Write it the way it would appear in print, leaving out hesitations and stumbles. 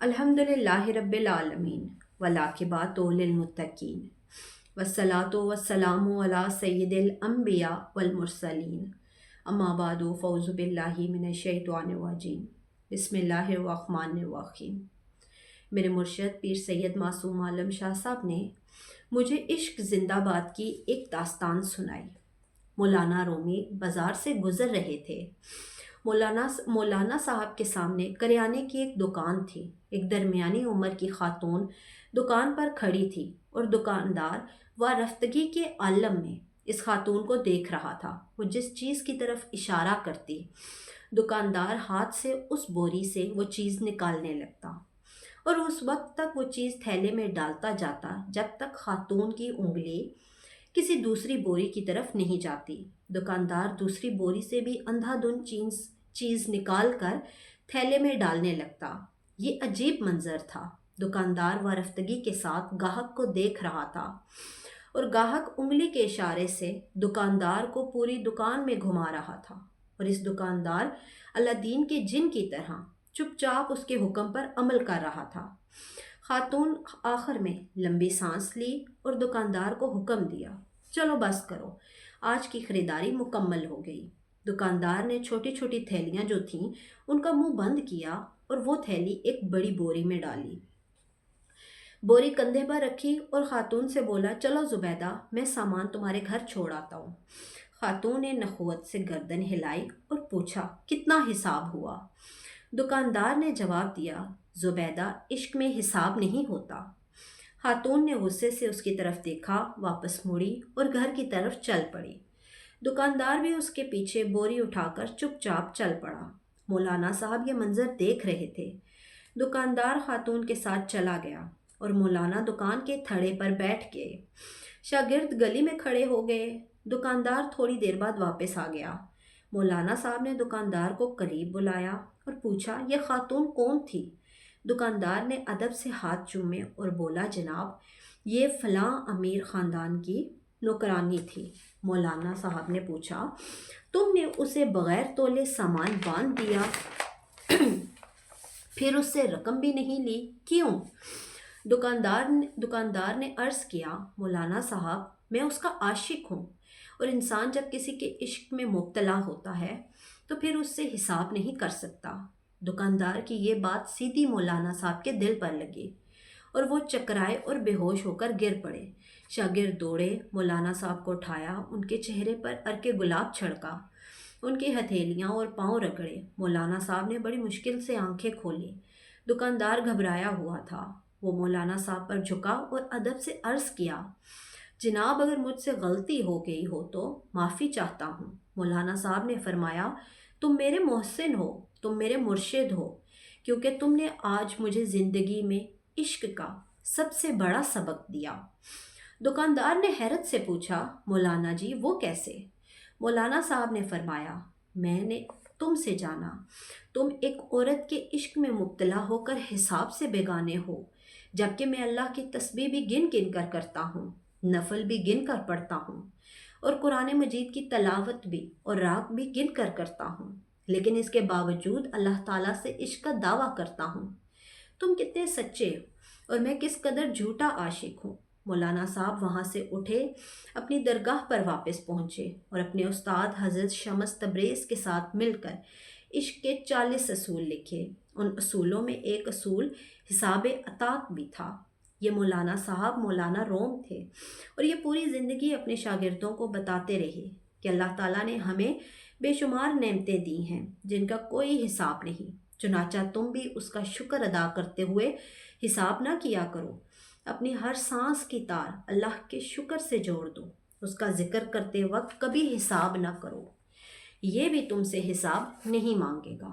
अल्हम्दुलिल्लाहि रब्बिल आलमीन वलाकिबातु लिलमुत्तकीन वस्सलातु वस्सलामु अला सय्यिदिल अंबिया वल मुरसलीन अम्मा बादु फ़ौज़ु बिल्लाहि मिनश शैतानिर रजीम बिस्मिल्लाहिर रहमानिर रहीम। मेरे मुर्शिद पीर सैयद मासूम आलम शाह साहब ने मुझे इश्क जिंदाबाद की एक दास्तान सुनाई। मौलाना रूमी बाजार से गुजर रहे थे। मौलाना साहब के सामने करियाने की एक दुकान थी। एक दरमियानी उम्र की खातून दुकान पर खड़ी थी और दुकानदार व रफ्तगी के आलम में इस खातून को देख रहा था। वो जिस चीज़ की तरफ इशारा करती, दुकानदार हाथ से उस बोरी से वो चीज़ निकालने लगता और उस वक्त तक वो चीज़ थैले में डालता जाता जब तक खातून की उंगली किसी दूसरी बोरी की तरफ नहीं जाती। दुकानदार दूसरी बोरी से भी अंधाधुंध चीज़ निकाल कर थैले में डालने लगता। ये अजीब मंजर था। दुकानदार व रफ्तगी के साथ गाहक को देख रहा था और गाहक उंगली के इशारे से दुकानदार को पूरी दुकान में घुमा रहा था और इस दुकानदार अलादीन के जिन की तरह चुपचाप उसके हुक्म पर अमल कर रहा था। खातून आखिर में लंबी सांस ली और दुकानदार को हुक्म दिया, चलो बस करो, आज की खरीदारी मुकम्मल हो गई। दुकानदार ने छोटी छोटी थैलियां जो थीं उनका मुंह बंद किया और वो थैली एक बड़ी बोरी में डाली। बोरी कंधे पर रखी और खातून से बोला, चलो जुबैदा, मैं सामान तुम्हारे घर छोड़ आता हूँ। खातून ने नखुवत से गर्दन हिलाई और पूछा, कितना हिसाब हुआ? दुकानदार ने जवाब दिया, जुबैदा, इश्क में हिसाब नहीं होता। खातून ने गुस्से से उसकी तरफ देखा, वापस मुड़ी और घर की तरफ चल पड़ी। दुकानदार भी उसके पीछे बोरी उठाकर चुपचाप चल पड़ा। मौलाना साहब ये मंजर देख रहे थे। दुकानदार खातून के साथ चला गया और मौलाना दुकान के थड़े पर बैठ गए। शागिर्द गली में खड़े हो गए। दुकानदार थोड़ी देर बाद वापस आ गया। मौलाना साहब ने दुकानदार को करीब बुलाया और पूछा, यह खातून कौन थी? दुकानदार ने अदब से हाथ चूमे और बोला, जनाब, ये फलां अमीर ख़ानदान की नौकरानी थी। मौलाना साहब ने पूछा, तुमने उसे बग़ैर तोले सामान बांध दिया, फिर उससे रकम भी नहीं ली, क्यों? दुकानदार ने अर्ज़ किया, मौलाना साहब, मैं उसका आशिक हूँ और इंसान जब किसी के इश्क में मुब्तला होता है तो फिर उससे हिसाब नहीं कर सकता। दुकानदार की ये बात सीधी मौलाना साहब के दिल पर लगी और वो चकराए और बेहोश होकर गिर पड़े। शागिर्द दौड़े, मौलाना साहब को उठाया, उनके चेहरे पर अर्के गुलाब छिड़का, उनकी हथेलियाँ और पाँव रगड़े। मौलाना साहब ने बड़ी मुश्किल से आंखें खोली। दुकानदार घबराया हुआ था। वो मौलाना साहब पर झुका और अदब से अर्ज़ किया, जनाब, अगर मुझसे गलती हो गई हो तो माफ़ी चाहता हूँ। मौलाना साहब ने फरमाया, तुम मेरे मोहसिन हो, तुम मेरे मुर्शिद हो, क्योंकि तुमने आज मुझे ज़िंदगी में इश्क का सबसे बड़ा सबक दिया। दुकानदार ने हैरत से पूछा, मौलाना जी, वो कैसे? मौलाना साहब ने फरमाया, मैंने तुमसे जाना, तुम एक औरत के इश्क में मुब्तला होकर हिसाब से बेगाने हो, जबकि मैं अल्लाह की तस्बीह भी गिन गिन कर करता हूँ, नफल भी गिन कर पढ़ता हूँ और कुरान मजीद की तलावत भी और राग भी गिन कर करता हूँ, लेकिन इसके बावजूद अल्लाह ताला से इश्क का दावा करता हूँ। तुम कितने सच्चे और मैं किस कदर झूठा आशिक हूँ। मौलाना साहब वहाँ से उठे, अपनी दरगाह पर वापस पहुँचे और अपने उस्ताद हज़रत शम्स तब्रेज़ के साथ मिलकर इश्क के 40 असूल लिखे। उन असूलों में एक असूल हिसाब अतात भी था। ये मौलाना साहब मौलाना रोम थे और ये पूरी ज़िंदगी अपने शागिर्दों को बताते रहे कि अल्लाह ताला ने हमें बेशुमार नेमतें दी हैं जिनका कोई हिसाब नहीं। चुनाचा तुम भी उसका शुक्र अदा करते हुए हिसाब ना किया करो। अपनी हर सांस की तार अल्लाह के शुक्र से जोड़ दो। उसका जिक्र करते वक्त कभी हिसाब ना करो, ये भी तुमसे हिसाब नहीं मांगेगा।